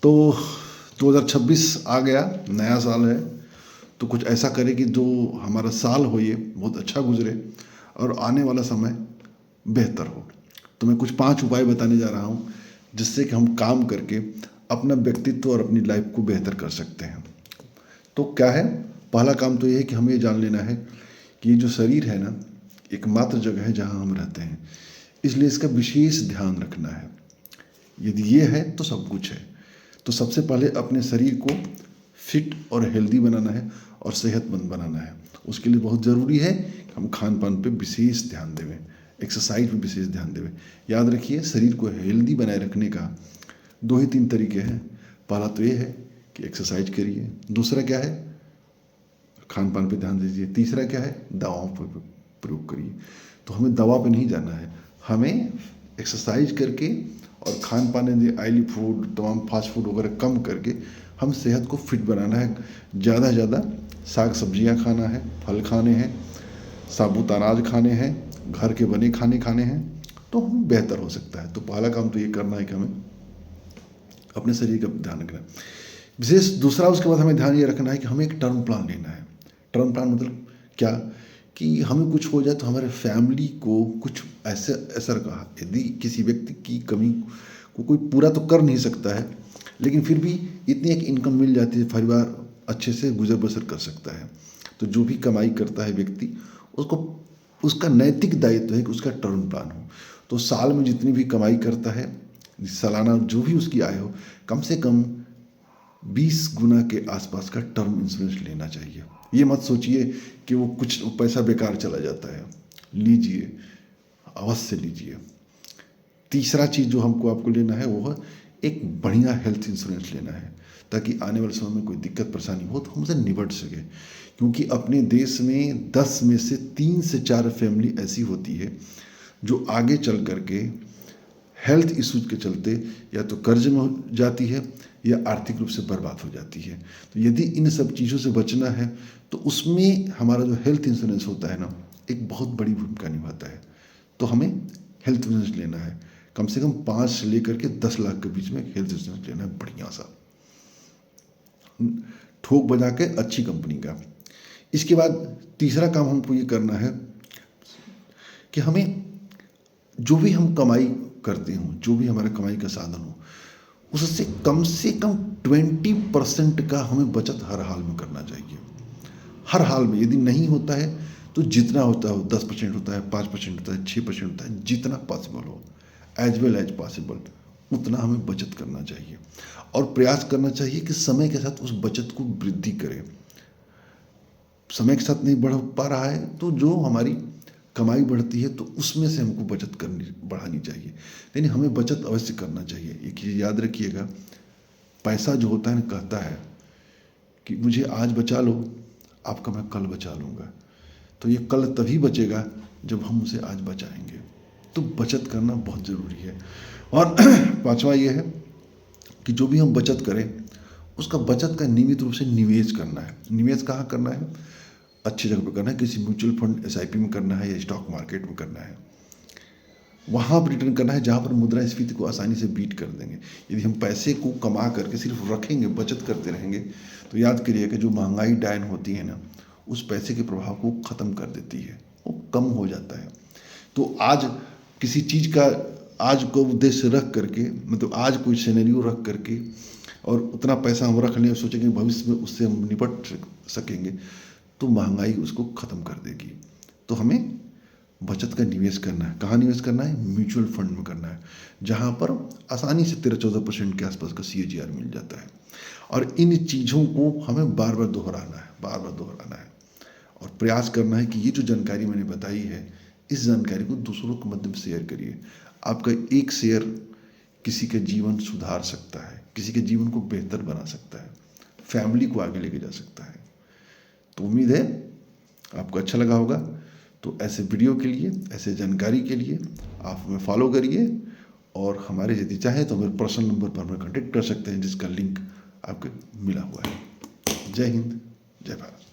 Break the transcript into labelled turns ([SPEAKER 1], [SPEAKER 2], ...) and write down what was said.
[SPEAKER 1] तो 2026 आ गया, नया साल है, तो कुछ ऐसा करें कि जो हमारा साल हो ये बहुत अच्छा गुजरे और आने वाला समय बेहतर हो। तो मैं कुछ 5 उपाय बताने जा रहा हूँ जिससे कि हम काम करके अपना व्यक्तित्व और अपनी लाइफ को बेहतर कर सकते हैं। तो क्या है, पहला काम तो ये है कि हमें ये जान लेना है कि ये जो शरीर है ना, एकमात्र जगह है जहाँ हम रहते हैं, इसलिए इसका विशेष ध्यान रखना है। यदि ये है तो सब कुछ है। तो सबसे पहले अपने शरीर को फिट और हेल्दी बनाना है और सेहतमंद बनाना है। उसके लिए बहुत ज़रूरी है कि हम खान पान पे विशेष ध्यान देवें, एक्सरसाइज पे विशेष ध्यान देवें। याद रखिए, शरीर को हेल्दी बनाए रखने का 2 ही 3 तरीके हैं। पहला तो ये है कि एक्सरसाइज करिए, दूसरा क्या है, खान पान पे ध्यान दीजिए, तीसरा क्या है, दवाओं पर प्रयोग करिए। तो हमें दवा पे नहीं जाना है, हमें एक्सरसाइज करके और खान पान में ऑयली फूड, तमाम फास्ट फूड वगैरह कम करके हम सेहत को फिट बनाना है। ज़्यादा से ज़्यादा साग सब्जियां खाना है, फल खाने हैं, साबुत अनाज खाने हैं, घर के बने खाने खाने हैं, तो हम बेहतर हो सकता है। तो पहला काम तो ये करना है कि हमें अपने शरीर का ध्यान रखना है विशेष। दूसरा, उसके बाद हमें ध्यान ये रखना है कि हमें एक टर्म प्लान लेना है। टर्म प्लान मतलब क्या, कि हमें कुछ हो जाए तो हमारे फैमिली को कुछ ऐसे असर का, यदि किसी व्यक्ति की कमी को कोई पूरा तो कर नहीं सकता है, लेकिन फिर भी इतनी एक इनकम मिल जाती है, परिवार अच्छे से गुजर बसर कर सकता है। तो जो भी कमाई करता है व्यक्ति, उसको उसका नैतिक दायित्व है कि उसका टर्म प्लान हो। तो साल में जितनी भी कमाई करता है, सालाना जो भी उसकी आय हो, कम से कम 20 गुना के आसपास का टर्म इंश्योरेंस लेना चाहिए। ये मत सोचिए कि वो कुछ पैसा बेकार चला जाता है, लीजिए, अवश्य लीजिए। तीसरा चीज़ जो आपको लेना है वो है एक बढ़िया हेल्थ इंश्योरेंस लेना है, ताकि आने वाले समय में कोई दिक्कत परेशानी हो तो हमसे निपट सके। क्योंकि अपने देश में 10 में से 3 से 4 फैमिली ऐसी होती है जो आगे चल करके हेल्थ इश्यूज के चलते या तो कर्ज में हो जाती है या आर्थिक रूप से बर्बाद हो जाती है। तो यदि इन सब चीज़ों से बचना है तो उसमें हमारा जो हेल्थ इंश्योरेंस होता है ना, एक बहुत बड़ी भूमिका निभाता है। तो हमें हेल्थ इंश्योरेंस लेना है, कम से कम 5 से लेकर के 10 लाख के बीच में हेल्थ इंश्योरेंस लेना है, बढ़िया सा, ठोक बजा के अच्छी कंपनी का। इसके बाद तीसरा काम हमको ये करना है कि हमें जो भी हम कमाई करते हों, जो भी हमारा कमाई का साधन हो, उससे कम 20% का हमें बचत हर हाल में करना चाहिए। हर हाल में, यदि नहीं होता है तो जितना होता हो, 10% होता है, 5% होता है, 6% होता है, जितना पॉसिबल हो, एज वेल एज पॉसिबल, उतना हमें बचत करना चाहिए। और प्रयास करना चाहिए कि समय के साथ उस बचत को वृद्धि करें। समय के साथ नहीं बढ़ पा रहा है तो जो हमारी कमाई बढ़ती है तो उसमें से हमको बचत बढ़ानी चाहिए। लेकिन हमें बचत अवश्य करना चाहिए। एक चीज़ याद रखिएगा, पैसा जो होता है ना, कहता है कि मुझे आज बचा लो, आपका मैं कल बचा लूँगा। तो ये कल तभी बचेगा जब हम उसे आज बचाएंगे। तो बचत करना बहुत ज़रूरी है। और पांचवा ये है कि जो भी हम बचत करें, उसका बचत का नियमित रूप से निवेश करना है। निवेश कहाँ करना है, अच्छी जगह पर करना है, किसी म्यूचुअल फंड SIP में करना है या स्टॉक मार्केट में करना है। वहाँ पर रिटर्न करना है जहाँ पर मुद्रास्फीति को आसानी से बीट कर देंगे। यदि हम पैसे को कमा करके सिर्फ रखेंगे, बचत करते रहेंगे, तो याद करिए कि जो महंगाई डायन होती है ना, उस पैसे के प्रभाव को ख़त्म कर देती है, वो कम हो जाता है। तो आज किसी चीज़ का, आज को उद्देश्य रख करके, मतलब आज कोई सिनेरियो रख करके और उतना पैसा हम रख लें और सोचेंगे भविष्य में उससे हम निपट सकेंगे, तो महंगाई उसको ख़त्म कर देगी। तो हमें बचत का निवेश करना है। कहाँ निवेश करना है, म्यूचुअल फंड में करना है, जहाँ पर आसानी से 13-14% के आसपास का CAGR मिल जाता है। और इन चीज़ों को हमें बार बार दोहराना है, बार बार दोहराना है, और प्रयास करना है कि ये जो जानकारी मैंने बताई है, इस जानकारी को दूसरों के माध्यम से शेयर करिए। आपका एक शेयर किसी का जीवन सुधार सकता है, किसी के जीवन को बेहतर बना सकता है, फैमिली को आगे लेके जा सकता है। तो उम्मीद है आपको अच्छा लगा होगा। तो ऐसे वीडियो के लिए, ऐसे जानकारी के लिए आप हमें फॉलो करिए, और हमारे यदि चाहें तो हमारे पर्सनल नंबर पर हमें कॉन्टेक्ट कर सकते हैं, जिसका लिंक आपको मिला हुआ है। जय हिंद, जय भारत।